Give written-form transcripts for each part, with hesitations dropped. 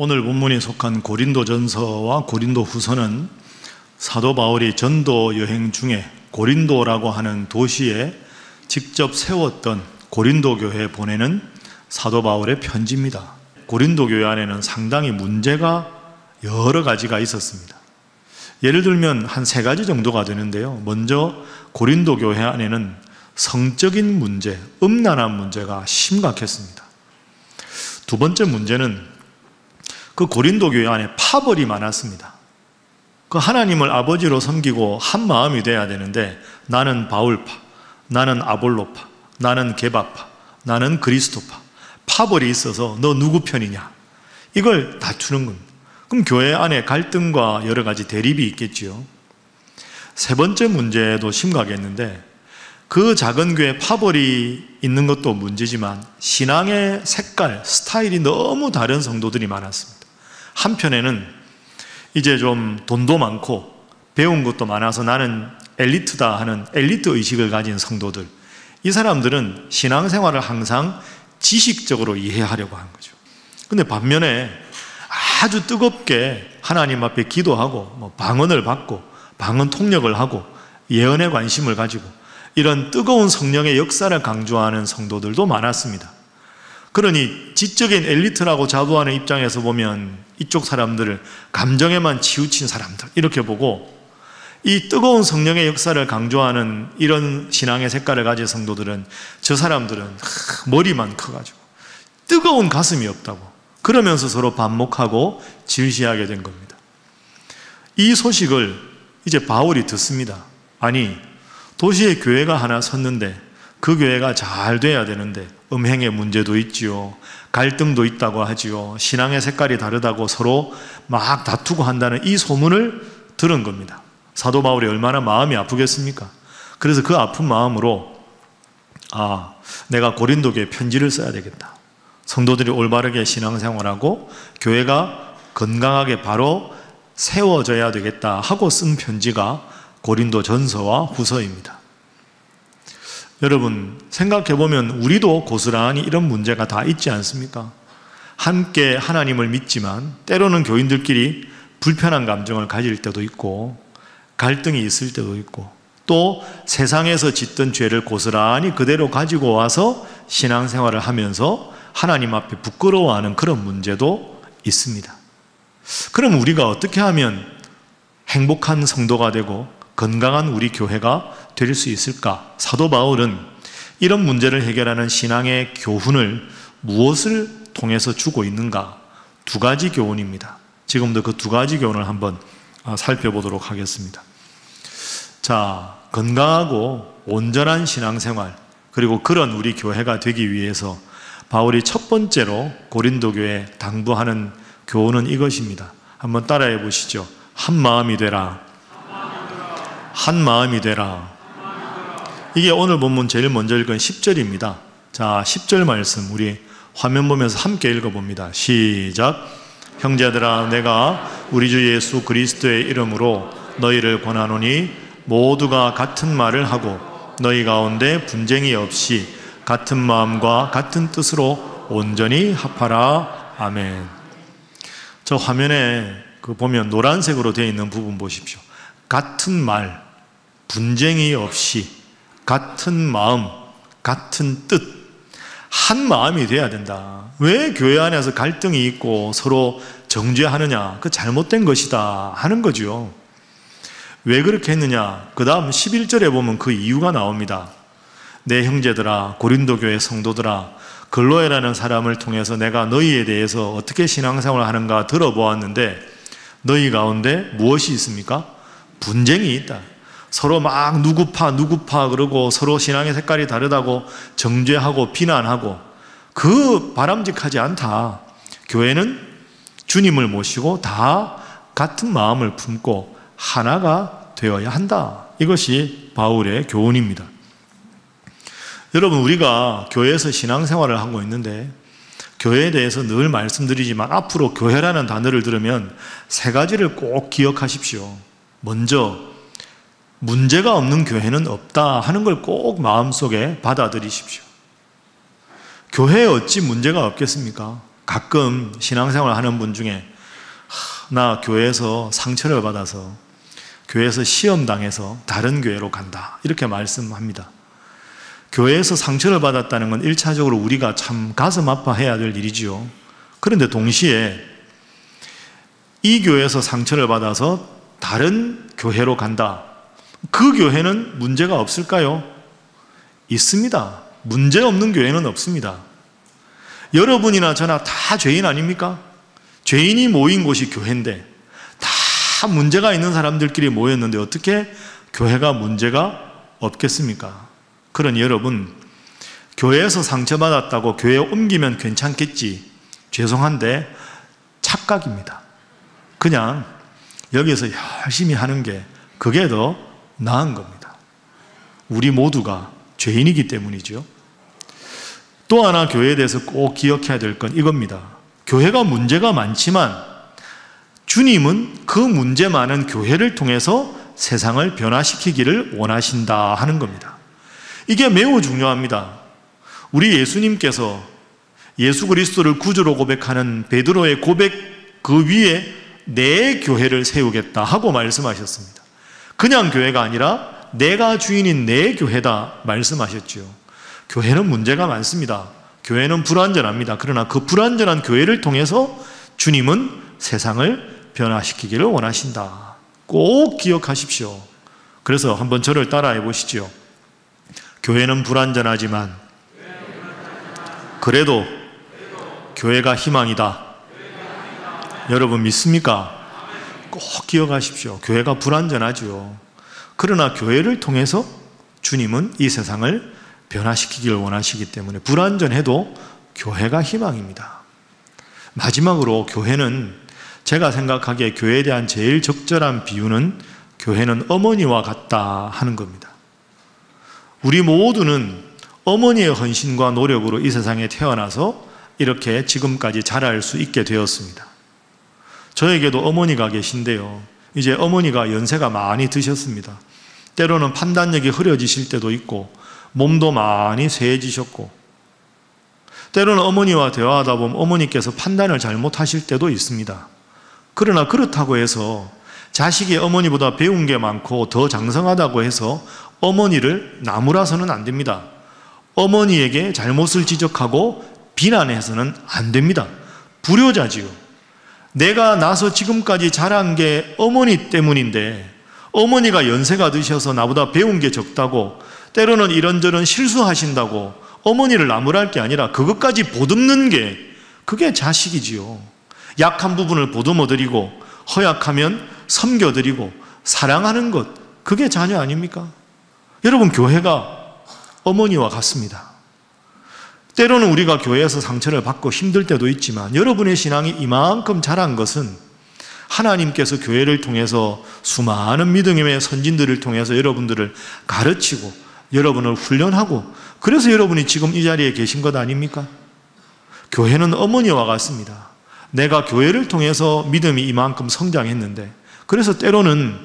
오늘 본문이 속한 고린도전서와 고린도후서는 사도 바울이 전도 여행 중에 고린도라고 하는 도시에 직접 세웠던 고린도 교회에 보내는 사도 바울의 편지입니다. 고린도 교회 안에는 상당히 문제가 여러 가지가 있었습니다. 예를 들면 한 3가지 정도가 되는데요. 먼저 고린도 교회 안에는 성적인 문제, 음란한 문제가 심각했습니다. 두 번째 문제는 그 고린도 교회 안에 파벌이 많았습니다. 그 하나님을 아버지로 섬기고 한 마음이 돼야 되는데 나는 바울파, 나는 아볼로파, 나는 게바파, 나는 그리스도파, 파벌이 있어서 너 누구 편이냐, 이걸 다투는 겁니다. 그럼 교회 안에 갈등과 여러 가지 대립이 있겠지요. 세 번째 문제도 심각했는데 그 작은 교회 파벌이 있는 것도 문제지만 신앙의 색깔, 스타일이 너무 다른 성도들이 많았습니다. 한편에는 이제 좀 돈도 많고 배운 것도 많아서 나는 엘리트다 하는 엘리트 의식을 가진 성도들, 이 사람들은 신앙생활을 항상 지식적으로 이해하려고 하는 거죠. 근데 반면에 아주 뜨겁게 하나님 앞에 기도하고 방언을 받고 방언 통역을 하고 예언에 관심을 가지고 이런 뜨거운 성령의 역사를 강조하는 성도들도 많았습니다. 그러니 지적인 엘리트라고 자부하는 입장에서 보면 이쪽 사람들을 감정에만 치우친 사람들 이렇게 보고, 이 뜨거운 성령의 역사를 강조하는 이런 신앙의 색깔을 가진 성도들은 저 사람들은 머리만 커가지고 뜨거운 가슴이 없다고 그러면서 서로 반목하고 질시하게 된 겁니다. 이 소식을 이제 바울이 듣습니다. 아니, 도시에 교회가 하나 섰는데 그 교회가 잘 돼야 되는데 음행의 문제도 있지요, 갈등도 있다고 하지요, 신앙의 색깔이 다르다고 서로 막 다투고 한다는 이 소문을 들은 겁니다. 사도 바울이 얼마나 마음이 아프겠습니까? 그래서 그 아픈 마음으로 내가 고린도 교회에 편지를 써야 되겠다, 성도들이 올바르게 신앙생활하고 교회가 건강하게 바로 세워져야 되겠다 하고 쓴 편지가 고린도 전서와 후서입니다. 여러분 생각해보면 우리도 고스란히 이런 문제가 다 있지 않습니까? 함께 하나님을 믿지만 때로는 교인들끼리 불편한 감정을 가질 때도 있고 갈등이 있을 때도 있고, 또 세상에서 짓던 죄를 고스란히 그대로 가지고 와서 신앙생활을 하면서 하나님 앞에 부끄러워하는 그런 문제도 있습니다. 그럼 우리가 어떻게 하면 행복한 성도가 되고 건강한 우리 교회가 될 수 있을까? 사도 바울은 이런 문제를 해결하는 신앙의 교훈을 무엇을 통해서 주고 있는가? 2가지 교훈입니다. 지금도 그 2가지 교훈을 한번 살펴보도록 하겠습니다. 자, 건강하고 온전한 신앙생활, 그리고 그런 우리 교회가 되기 위해서 바울이 첫 번째로 고린도 교회에 당부하는 교훈은 이것입니다. 한번 따라해 보시죠. 한 마음이 되라. 한 마음이 되라. 이게 오늘 본문 제일 먼저 읽은 10절입니다. 자, 10절 말씀 우리 화면 보면서 함께 읽어봅니다. 시작. 형제들아, 내가 우리 주 예수 그리스도의 이름으로 너희를 권하노니 모두가 같은 말을 하고 너희 가운데 분쟁이 없이 같은 마음과 같은 뜻으로 온전히 합하라. 아멘. 저 화면에 보면 노란색으로 되어 있는 부분 보십시오. 같은 말, 분쟁이 없이 같은 마음, 같은 뜻, 한 마음이 돼야 된다. 왜 교회 안에서 갈등이 있고 서로 정죄하느냐? 그 잘못된 것이다 하는 거죠. 왜 그렇게 했느냐? 그 다음 11절에 보면 그 이유가 나옵니다. 내 형제들아, 고린도 교회 성도들아, 글로에라는 사람을 통해서 내가 너희에 대해서 어떻게 신앙생활을 하는가 들어보았는데 너희 가운데 무엇이 있습니까? 분쟁이 있다. 서로 막 누구파 그러고 서로 신앙의 색깔이 다르다고 정죄하고 비난하고, 그 바람직하지 않다. 교회는 주님을 모시고 다 같은 마음을 품고 하나가 되어야 한다. 이것이 바울의 교훈입니다. 여러분, 우리가 교회에서 신앙생활을 하고 있는데 교회에 대해서 늘 말씀드리지만 앞으로 교회라는 단어를 들으면 3가지를 꼭 기억하십시오. 먼저 문제가 없는 교회는 없다 하는 걸 꼭 마음속에 받아들이십시오. 교회에 어찌 문제가 없겠습니까? 가끔 신앙생활 하는 분 중에 나 교회에서 상처를 받아서 교회에서 시험 당해서 다른 교회로 간다 이렇게 말씀합니다. 교회에서 상처를 받았다는 건 1차적으로 우리가 참 가슴 아파해야 될 일이지요. 그런데 동시에 이 교회에서 상처를 받아서 다른 교회로 간다. 그 교회는 문제가 없을까요? 있습니다. 문제 없는 교회는 없습니다. 여러분이나 저나 다 죄인 아닙니까? 죄인이 모인 곳이 교회인데 다 문제가 있는 사람들끼리 모였는데 어떻게 교회가 문제가 없겠습니까? 그러니 여러분, 교회에서 상처받았다고 교회에 옮기면 괜찮겠지. 죄송한데 착각입니다. 그냥 여기서 열심히 하는 게 그게 더 나은 겁니다. 우리 모두가 죄인이기 때문이죠. 또 하나 교회에 대해서 꼭 기억해야 될 건 이겁니다. 교회가 문제가 많지만 주님은 그 문제 많은 교회를 통해서 세상을 변화시키기를 원하신다 하는 겁니다. 이게 매우 중요합니다. 우리 예수님께서 예수 그리스도를 구주로 고백하는 베드로의 고백 그 위에 내 교회를 세우겠다 하고 말씀하셨습니다. 그냥 교회가 아니라 내가 주인인 내 교회다 말씀하셨죠. 교회는 문제가 많습니다. 교회는 불완전합니다. 그러나 그 불완전한 교회를 통해서 주님은 세상을 변화시키기를 원하신다. 꼭 기억하십시오. 그래서 한번 저를 따라해 보시죠. 교회는 불완전하지만 그래도 교회가 희망이다. 여러분 믿습니까? 꼭 기억하십시오. 교회가 불완전하죠. 그러나 교회를 통해서 주님은 이 세상을 변화시키기를 원하시기 때문에 불완전해도 교회가 희망입니다. 마지막으로 교회는 제가 생각하기에 교회에 대한 제일 적절한 비유는 교회는 어머니와 같다 하는 겁니다. 우리 모두는 어머니의 헌신과 노력으로 이 세상에 태어나서 이렇게 지금까지 자랄 수 있게 되었습니다. 저에게도 어머니가 계신데요. 이제 어머니가 연세가 많이 드셨습니다. 때로는 판단력이 흐려지실 때도 있고 몸도 많이 쇠해지셨고 때로는 어머니와 대화하다 보면 어머니께서 판단을 잘못하실 때도 있습니다. 그러나 그렇다고 해서 자식이 어머니보다 배운 게 많고 더 장성하다고 해서 어머니를 나무라서는 안 됩니다. 어머니에게 잘못을 지적하고 비난해서는 안 됩니다. 불효자지요. 내가 나서 지금까지 자란 게 어머니 때문인데 어머니가 연세가 드셔서 나보다 배운 게 적다고 때로는 이런저런 실수하신다고 어머니를 나무랄 게 아니라 그것까지 보듬는 게 그게 자식이지요. 약한 부분을 보듬어드리고 허약하면 섬겨드리고 사랑하는 것 그게 자녀 아닙니까? 여러분 교회가 어머니와 같습니다. 때로는 우리가 교회에서 상처를 받고 힘들 때도 있지만 여러분의 신앙이 이만큼 자란 것은 하나님께서 교회를 통해서 수많은 믿음의 선진들을 통해서 여러분들을 가르치고 여러분을 훈련하고 그래서 여러분이 지금 이 자리에 계신 것 아닙니까? 교회는 어머니와 같습니다. 내가 교회를 통해서 믿음이 이만큼 성장했는데 그래서 때로는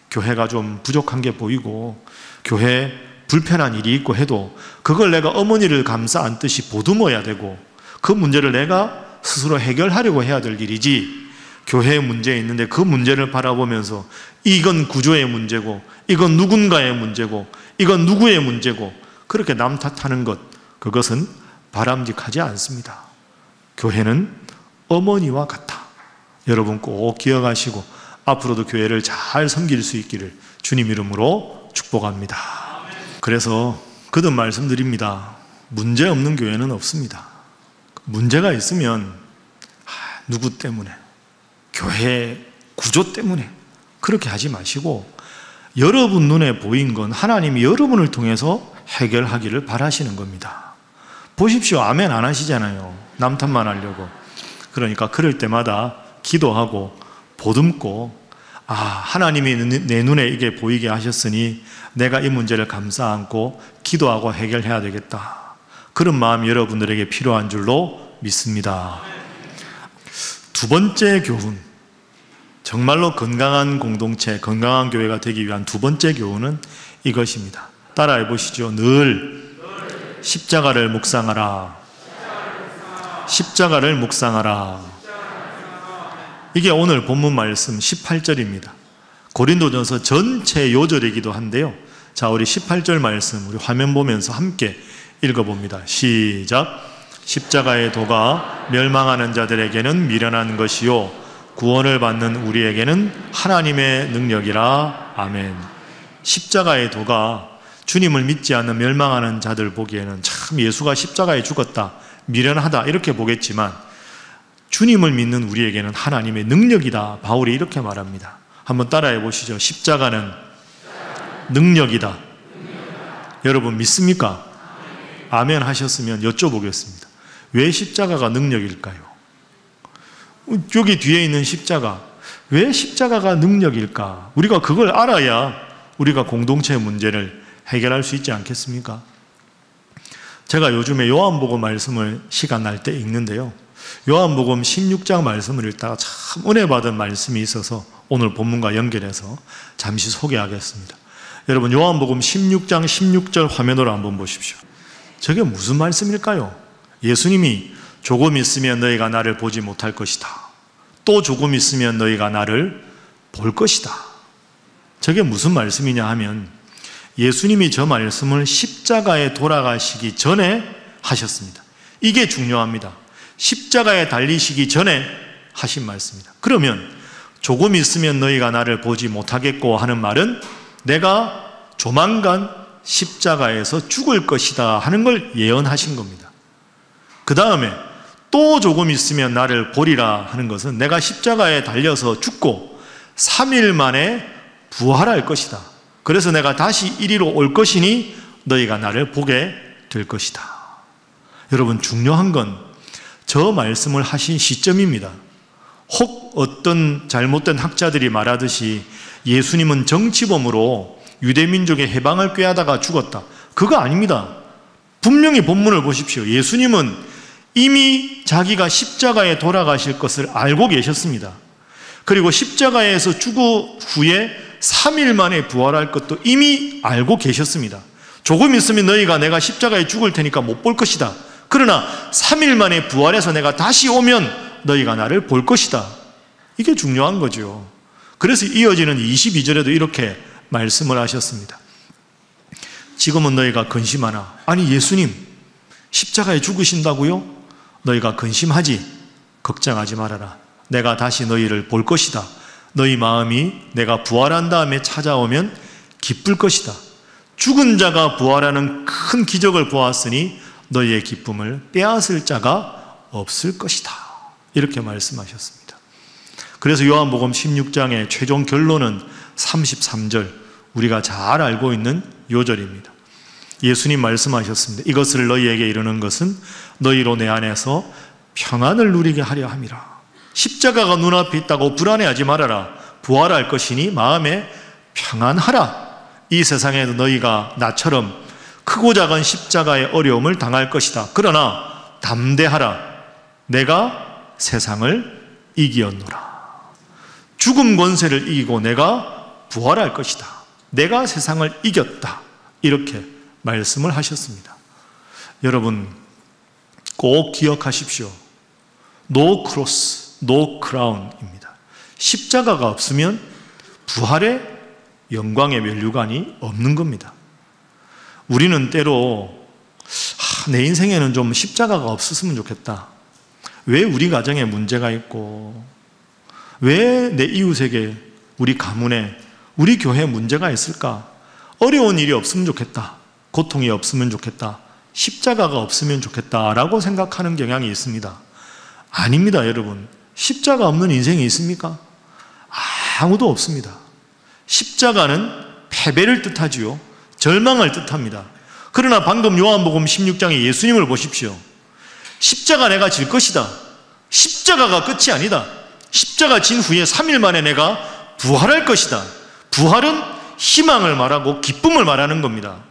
교회가 좀 부족한 게 보이고 교회에 불편한 일이 있고 해도 그걸 내가 어머니를 감싸 안듯이 보듬어야 되고 그 문제를 내가 스스로 해결하려고 해야 될 일이지 교회에 문제 있는데 그 문제를 바라보면서 이건 구조의 문제고 이건 누군가의 문제고 이건 누구의 문제고 그렇게 남 탓하는 것 그것은 바람직하지 않습니다. 교회는 어머니와 같다. 여러분 꼭 기억하시고 앞으로도 교회를 잘 섬길 수 있기를 주님 이름으로 축복합니다. 그래서 거듭 말씀드립니다. 문제 없는 교회는 없습니다. 문제가 있으면 누구 때문에 교회 구조 때문에 그렇게 하지 마시고 여러분 눈에 보인 건 하나님이 여러분을 통해서 해결하기를 바라시는 겁니다. 보십시오. 아멘 안 하시잖아요. 남 탓만 하려고. 그러니까 그럴 때마다 기도하고 보듬고 하나님이 내 눈에 이게 보이게 하셨으니 내가 이 문제를 감싸 안고 기도하고 해결해야 되겠다. 그런 마음이 여러분들에게 필요한 줄로 믿습니다. 두 번째 교훈, 정말로 건강한 공동체, 건강한 교회가 되기 위한 두 번째 교훈은 이것입니다. 따라해 보시죠. 늘 십자가를 묵상하라. 십자가를 묵상하라. 이게 오늘 본문 말씀 18절입니다. 고린도전서 전체 요절이기도 한데요. 자, 우리 18절 말씀 우리 화면 보면서 함께 읽어봅니다. 시작. 십자가의 도가 멸망하는 자들에게는 미련한 것이요 구원을 받는 우리에게는 하나님의 능력이라. 아멘. 십자가의 도가 주님을 믿지 않는 멸망하는 자들 보기에는 참 예수가 십자가에 죽었다, 미련하다 이렇게 보겠지만 주님을 믿는 우리에게는 하나님의 능력이다. 바울이 이렇게 말합니다. 한번 따라해 보시죠. 십자가는 능력이다. 여러분 믿습니까? 아멘 하셨으면 여쭤보겠습니다. 왜 십자가가 능력일까요? 여기 뒤에 있는 십자가, 왜 십자가가 능력일까? 우리가 그걸 알아야 우리가 공동체의 문제를 해결할 수 있지 않겠습니까? 제가 요즘에 요한복음 말씀을 시간 날 때 읽는데요, 요한복음 16장 말씀을 읽다가 참 은혜 받은 말씀이 있어서 오늘 본문과 연결해서 잠시 소개하겠습니다. 여러분 요한복음 16장 16절 화면으로 한번 보십시오. 저게 무슨 말씀일까요? 예수님이 조금 있으면 너희가 나를 보지 못할 것이다, 또 조금 있으면 너희가 나를 볼 것이다. 저게 무슨 말씀이냐 하면 예수님이 저 말씀을 십자가에 돌아가시기 전에 하셨습니다. 이게 중요합니다. 십자가에 달리시기 전에 하신 말씀입니다. 그러면 조금 있으면 너희가 나를 보지 못하겠고 하는 말은 내가 조만간 십자가에서 죽을 것이다 하는 걸 예언하신 겁니다. 그 다음에 또 조금 있으면 나를 보리라 하는 것은 내가 십자가에 달려서 죽고 3일 만에 부활할 것이다. 그래서 내가 다시 이리로 올 것이니 너희가 나를 보게 될 것이다. 여러분 중요한 건 저 말씀을 하신 시점입니다. 혹 어떤 잘못된 학자들이 말하듯이 예수님은 정치범으로 유대민족의 해방을 꾀하다가 죽었다, 그거 아닙니다. 분명히 본문을 보십시오. 예수님은 이미 자기가 십자가에 돌아가실 것을 알고 계셨습니다. 그리고 십자가에서 죽은 후에 3일 만에 부활할 것도 이미 알고 계셨습니다. 조금 있으면 너희가 내가 십자가에 죽을 테니까 못 볼 것이다. 그러나 3일 만에 부활해서 내가 다시 오면 너희가 나를 볼 것이다. 이게 중요한 거죠. 그래서 이어지는 22절에도 이렇게 말씀을 하셨습니다. 지금은 너희가 근심하나. 아니 예수님 십자가에 죽으신다고요? 너희가 근심하지, 걱정하지 말아라. 내가 다시 너희를 볼 것이다. 너희 마음이 내가 부활한 다음에 찾아오면 기쁠 것이다. 죽은 자가 부활하는 큰 기적을 보았으니 너희의 기쁨을 빼앗을 자가 없을 것이다. 이렇게 말씀하셨습니다. 그래서 요한복음 16장의 최종 결론은 33절, 우리가 잘 알고 있는 요절입니다. 예수님 말씀하셨습니다. 이것을 너희에게 이르는 것은 너희로 내 안에서 평안을 누리게 하려 함이라. 십자가가 눈앞에 있다고 불안해하지 말아라. 부활할 것이니 마음에 평안하라. 이 세상에도 너희가 나처럼 크고 작은 십자가의 어려움을 당할 것이다. 그러나 담대하라. 내가 세상을 이기었노라. 죽음 권세를 이기고 내가 부활할 것이다. 내가 세상을 이겼다. 이렇게 말씀을 하셨습니다. 여러분 꼭 기억하십시오. No cross, no crown입니다. 십자가가 없으면 부활의 영광의 면류관이 없는 겁니다. 우리는 때로 내 인생에는 좀 십자가가 없었으면 좋겠다. 왜 우리 가정에 문제가 있고, 왜 내 이웃에게, 우리 가문에, 우리 교회에 문제가 있을까? 어려운 일이 없으면 좋겠다. 고통이 없으면 좋겠다. 십자가가 없으면 좋겠다라고 생각하는 경향이 있습니다. 아닙니다, 여러분. 십자가 없는 인생이 있습니까? 아무도 없습니다. 십자가는 패배를 뜻하지요. 절망을 뜻합니다. 그러나 방금 요한복음 16장에 예수님을 보십시오. 십자가 내가 질 것이다. 십자가가 끝이 아니다. 십자가 진 후에 3일 만에 내가 부활할 것이다. 부활은 희망을 말하고 기쁨을 말하는 겁니다.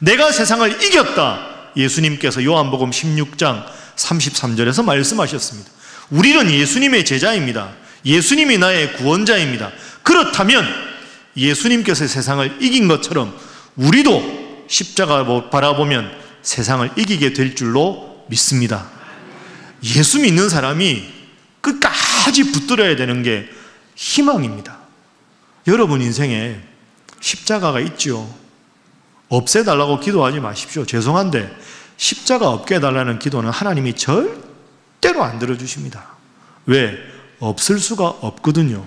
내가 세상을 이겼다. 예수님께서 요한복음 16장 33절에서 말씀하셨습니다. 우리는 예수님의 제자입니다. 예수님이 나의 구원자입니다. 그렇다면 예수님께서 세상을 이긴 것처럼 우리도 십자가 바라보면 세상을 이기게 될 줄로 믿습니다. 예수 믿는 사람이 끝까지 붙들어야 되는 게 희망입니다. 여러분 인생에 십자가가 있죠. 없애달라고 기도하지 마십시오. 죄송한데 십자가 없게 해달라는 기도는 하나님이 절대로 안 들어주십니다. 왜? 없을 수가 없거든요.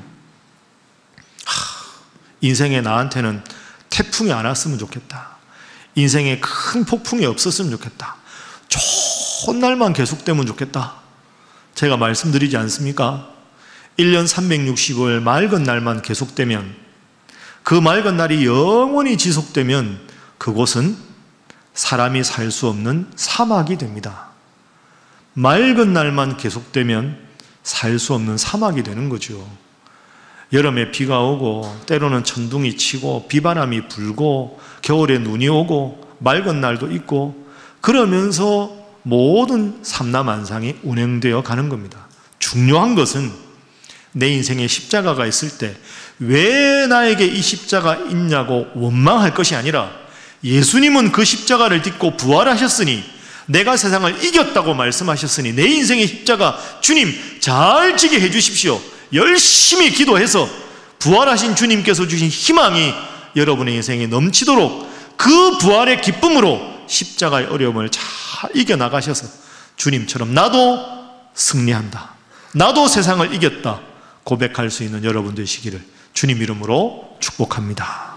인생에 나한테는 태풍이 안 왔으면 좋겠다. 인생에 큰 폭풍이 없었으면 좋겠다. 좋은 날만 계속되면 좋겠다. 제가 말씀드리지 않습니까? 1년 365일 맑은 날만 계속되면, 그 맑은 날이 영원히 지속되면 그곳은 사람이 살 수 없는 사막이 됩니다. 맑은 날만 계속되면 살 수 없는 사막이 되는 거죠. 여름에 비가 오고 때로는 천둥이 치고 비바람이 불고 겨울에 눈이 오고 맑은 날도 있고, 그러면서 모든 삼라만상이 운행되어 가는 겁니다. 중요한 것은 내 인생에 십자가가 있을 때 왜 나에게 이 십자가 있냐고 원망할 것이 아니라, 예수님은 그 십자가를 딛고 부활하셨으니, 내가 세상을 이겼다고 말씀하셨으니 내 인생의 십자가 주님 잘 지게 해주십시오. 열심히 기도해서 부활하신 주님께서 주신 희망이 여러분의 인생에 넘치도록 그 부활의 기쁨으로 십자가의 어려움을 잘 이겨나가셔서 주님처럼 나도 승리한다, 나도 세상을 이겼다 고백할 수 있는 여러분 되시기를 주님 이름으로 축복합니다.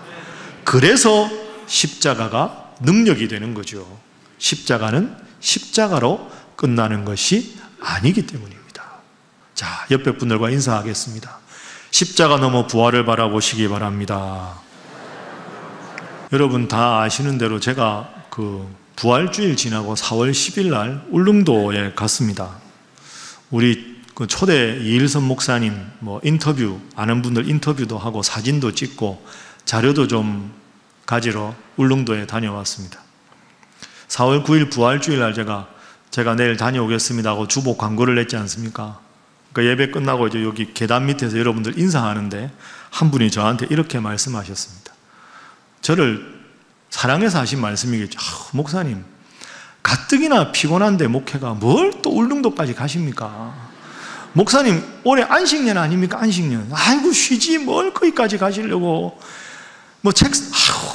그래서 십자가가 능력이 되는 거죠. 십자가는 십자가로 끝나는 것이 아니기 때문입니다. 자, 옆에 분들과 인사하겠습니다. 십자가 넘어 부활을 바라보시기 바랍니다. 여러분 다 아시는 대로 제가 부활주일 지나고 4월 10일 날 울릉도에 갔습니다. 우리 초대 이일선 목사님 인터뷰, 아는 분들 인터뷰도 하고 사진도 찍고 자료도 좀 가지러 울릉도에 다녀왔습니다. 4월 9일 부활주일 날 제가 내일 다녀오겠습니다 하고 주보 광고를 냈지 않습니까? 그러니까 예배 끝나고 이제 여기 계단 밑에서 여러분들 인사하는데 한 분이 저한테 이렇게 말씀하셨습니다. 저를 사랑해서 하신 말씀이겠죠. 목사님, 가뜩이나 피곤한데 목회가 뭘 또 울릉도까지 가십니까? 목사님 올해 안식년 아닙니까? 안식년. 아이고 쉬지 뭘 거기까지 가시려고.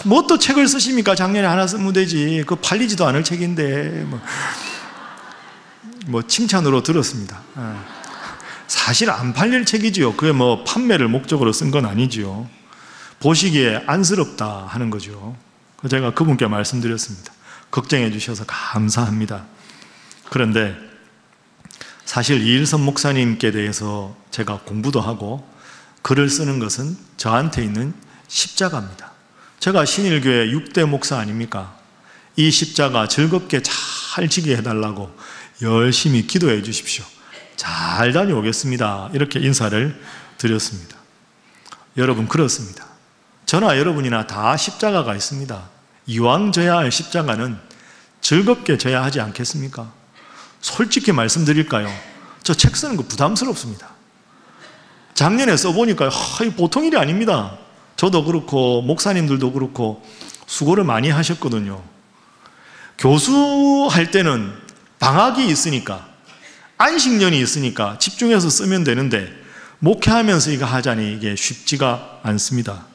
뭐 또 책을 쓰십니까? 작년에 하나 쓰면 되지. 그거 팔리지도 않을 책인데. 칭찬으로 들었습니다. 사실 안 팔릴 책이지요. 그게 판매를 목적으로 쓴 건 아니지요. 보시기에 안쓰럽다 하는 거죠. 제가 그분께 말씀드렸습니다. 걱정해 주셔서 감사합니다. 그런데 사실 이일선 목사님께 대해서 제가 공부도 하고 글을 쓰는 것은 저한테 있는 십자가입니다. 제가 신일교회 6대 목사 아닙니까? 이 십자가 즐겁게 잘 지게 해달라고 열심히 기도해 주십시오. 잘 다녀오겠습니다. 이렇게 인사를 드렸습니다. 여러분 그렇습니다. 저나 여러분이나 다 십자가가 있습니다. 이왕 져야 할 십자가는 즐겁게 져야 하지 않겠습니까? 솔직히 말씀드릴까요? 저 책 쓰는 거 부담스럽습니다. 작년에 써보니까 보통 일이 아닙니다. 저도 그렇고 목사님들도 그렇고 수고를 많이 하셨거든요. 교수할 때는 방학이 있으니까, 안식년이 있으니까 집중해서 쓰면 되는데 목회하면서 이거 하자니 이게 쉽지가 않습니다.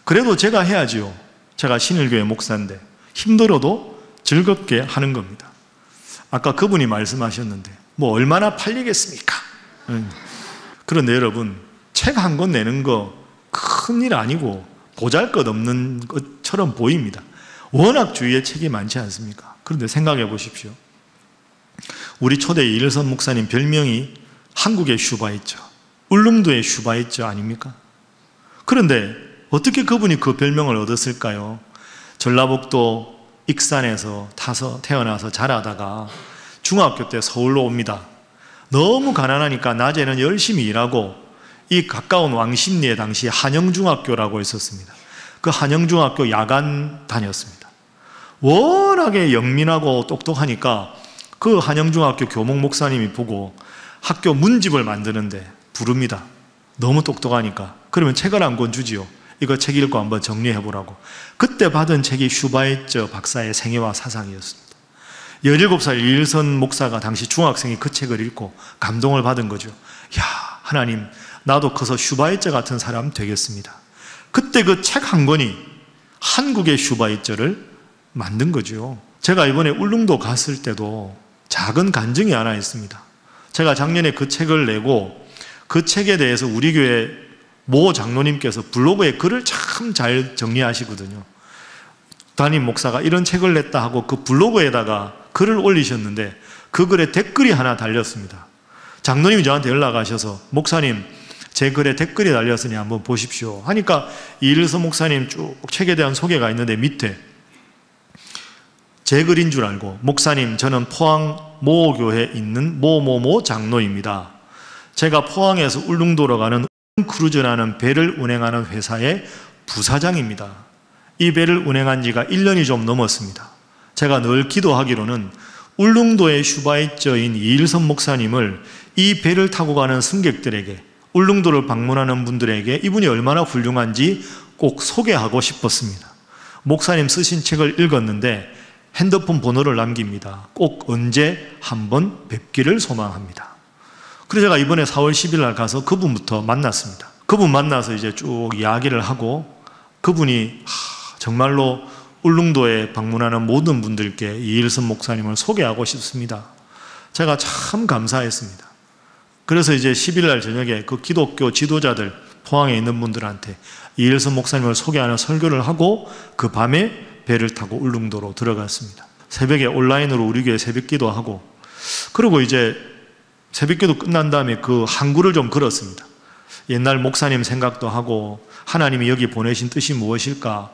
그래도 제가 해야지요. 제가 신일교회 목사인데 힘들어도 즐겁게 하는 겁니다. 아까 그분이 말씀하셨는데 얼마나 팔리겠습니까? 그런데 여러분, 책 한 권 내는 거 큰일 아니고 보잘것없는 것처럼 보입니다. 워낙 주위에 책이 많지 않습니까? 그런데 생각해 보십시오. 우리 초대 이일선 목사님 별명이 한국의 슈바이처, 울릉도의 슈바이처 아닙니까? 그런데 어떻게 그분이 그 별명을 얻었을까요? 전라북도 익산에서 태어나서 자라다가 중학교 때 서울로 옵니다. 너무 가난하니까 낮에는 열심히 일하고, 이 가까운 왕십리에 당시 한영중학교라고 있었습니다. 그 한영중학교 야간 다녔습니다. 워낙에 영민하고 똑똑하니까 그 한영중학교 교목 목사님이 보고 학교 문집을 만드는데 부릅니다. 너무 똑똑하니까. 그러면 책을 한 권 주지요. 이거 책 읽고 한번 정리해 보라고. 그때 받은 책이 슈바이처 박사의 생애와 사상이었습니다. 17살 이일선 목사가 당시 중학생이 그 책을 읽고 감동을 받은 거죠. 야, 하나님, 나도 커서 슈바이처 같은 사람 되겠습니다. 그때 그 책 한 권이 한국의 슈바이처를 만든 거죠. 제가 이번에 울릉도 갔을 때도 작은 간증이 하나 있습니다. 제가 작년에 그 책을 내고 그 책에 대해서 우리 교회 모 장로님께서 블로그에 글을 참 잘 정리하시거든요. 담임 목사가 이런 책을 냈다 하고 그 블로그에다가 글을 올리셨는데 그 글에 댓글이 하나 달렸습니다. 장로님이 저한테 연락하셔서 목사님, 제 글에 댓글이 달렸으니 한번 보십시오 하니까 이일서 목사님 쭉 책에 대한 소개가 있는데 밑에 제 글인 줄 알고, 목사님, 저는 포항 모 교회에 있는 모모모 장로입니다. 제가 포항에서 울릉도로 가는 크루즈라는 배를 운행하는 회사의 부사장입니다. 이 배를 운행한 지가 1년이 좀 넘었습니다. 제가 늘 기도하기로는 울릉도의 슈바이처인 이일선 목사님을 이 배를 타고 가는 승객들에게, 울릉도를 방문하는 분들에게 이분이 얼마나 훌륭한지 꼭 소개하고 싶었습니다. 목사님 쓰신 책을 읽었는데 핸드폰 번호를 남깁니다. 꼭 언제 한번 뵙기를 소망합니다. 그래서 제가 이번에 4월 10일 날 가서 그분부터 만났습니다. 그분 만나서 이제 쭉 이야기를 하고, 그분이 정말로 울릉도에 방문하는 모든 분들께 이일선 목사님을 소개하고 싶습니다. 제가 참 감사했습니다. 그래서 이제 10일 날 저녁에 그 기독교 지도자들, 포항에 있는 분들한테 이일선 목사님을 소개하는 설교를 하고 그 밤에 배를 타고 울릉도로 들어갔습니다. 새벽에 온라인으로 우리 교회 새벽기도 하고, 그리고 이제 새벽기도 끝난 다음에 그 항구를 좀 걸었습니다. 옛날 목사님 생각도 하고 하나님이 여기 보내신 뜻이 무엇일까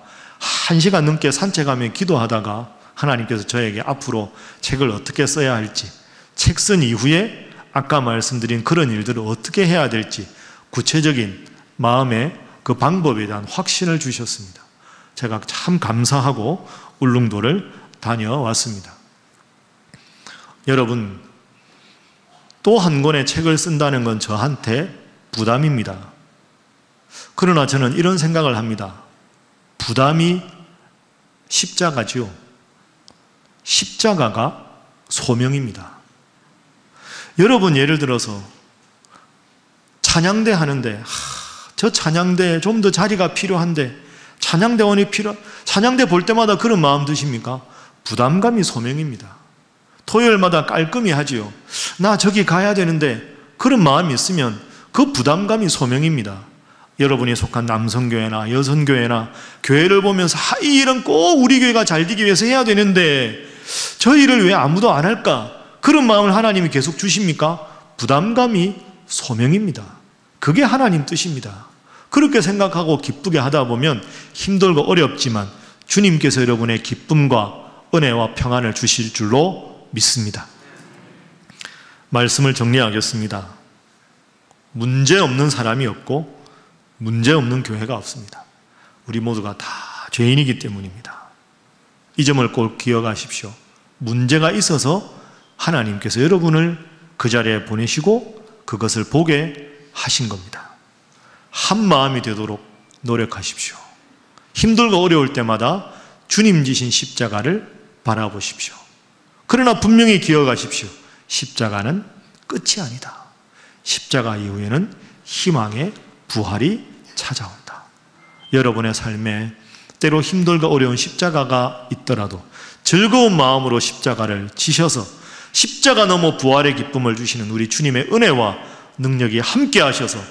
1시간 넘게 산책하며 기도하다가 하나님께서 저에게 앞으로 책을 어떻게 써야 할지, 책 쓴 이후에 아까 말씀드린 그런 일들을 어떻게 해야 될지 구체적인 마음의 그 방법에 대한 확신을 주셨습니다. 제가 참 감사하고 울릉도를 다녀왔습니다. 여러분, 또 한 권의 책을 쓴다는 건 저한테 부담입니다. 그러나 저는 이런 생각을 합니다. 부담이 십자가죠. 십자가가 소명입니다. 여러분, 예를 들어서 찬양대 하는데 저 찬양대에 좀 더 자리가 필요한데, 찬양대 볼 때마다 그런 마음 드십니까? 부담감이 소명입니다. 토요일마다 깔끔히 하지요. 나 저기 가야 되는데, 그런 마음이 있으면 그 부담감이 소명입니다. 여러분이 속한 남성교회나 여성교회나 교회를 보면서 이 일은 꼭 우리 교회가 잘 되기 위해서 해야 되는데 저 일을 왜 아무도 안 할까? 그런 마음을 하나님이 계속 주십니까? 부담감이 소명입니다. 그게 하나님 뜻입니다. 그렇게 생각하고 기쁘게 하다 보면 힘들고 어렵지만 주님께서 여러분의 기쁨과 은혜와 평안을 주실 줄로 믿습니다. 말씀을 정리하겠습니다. 문제 없는 사람이 없고 문제 없는 교회가 없습니다. 우리 모두가 다 죄인이기 때문입니다. 이 점을 꼭 기억하십시오. 문제가 있어서 하나님께서 여러분을 그 자리에 보내시고 그것을 보게 하신 겁니다. 한 마음이 되도록 노력하십시오. 힘들고 어려울 때마다 주님 지신 십자가를 바라보십시오. 그러나 분명히 기억하십시오. 십자가는 끝이 아니다. 십자가 이후에는 희망의 부활이 찾아온다. 여러분의 삶에 때로 힘들고 어려운 십자가가 있더라도 즐거운 마음으로 십자가를 지셔서 십자가 넘어 부활의 기쁨을 주시는 우리 주님의 은혜와 능력이 함께 하셔서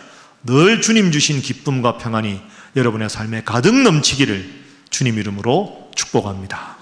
늘 주님 주신 기쁨과 평안이 여러분의 삶에 가득 넘치기를 주님 이름으로 축복합니다.